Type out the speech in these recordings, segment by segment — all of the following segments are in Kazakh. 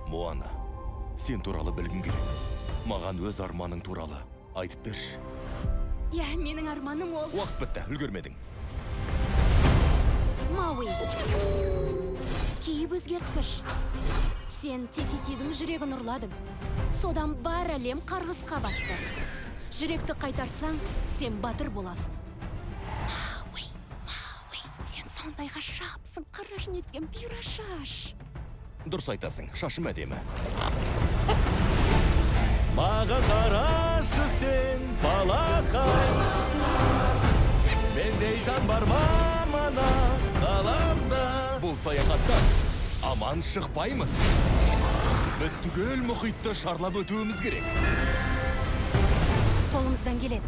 Моана, сен туралы білгім келеді. Маған өз арманың туралы айтып берші. Я, менің арманым ол. Уақыт бітті, үлгермедің. Мауи. Кейіп өзгерткіш. Сен Тефитидің жүрегін ұрладың. Содан бар әлем қарғысқа батты. Жүректі қайтарсаң, сен батыр боласың. Мауи. Сен сондайға шапсың, қарашын еткен бұйра шаш. Дұрыс айтасың, шашым әдемі. Маған қарашы сен, балақай. Мендей жан бар ма мана ғаламда? Бұл саяхатта аман шықпаймыз. Біз түгел мұхитты шарлап өтуіміз керек. Қолымыздан келеді.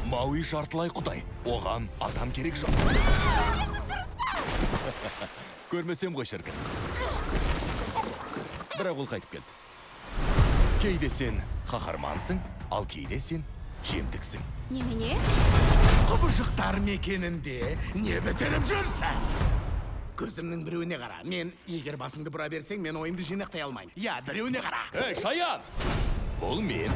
Мауи жартылай құдай. Оған адам керек жоқ. Көрмесем ғой шіркін. Бірақ ол қайтып келді. Кейде сен қаһармансың, ал кейде сен жемтіксің. Немене? Құбыжықтар мекенінде не бітіріп жүрсің? Көзімнің біреуіне қара. Мен егер басыңды бұра берсең, мен ойымды жинақтай алмаймын. Я, біреуіне қара. Эй, Шаян! Бұл мен.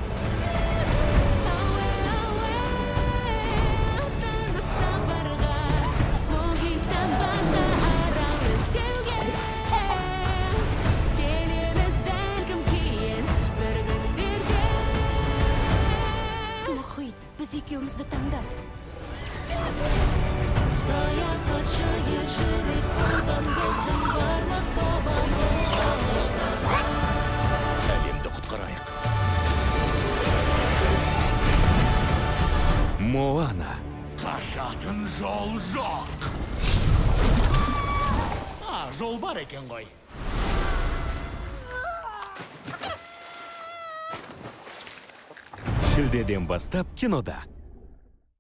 Біз екеумізді таңдады. Саяхатшы ержүрек болған біздің барлық бабамыз. Әлемді құтқарайық. Моана. Қашатын жол жоқ. Жол бар екен ғой. Шілдеден бастап кинода.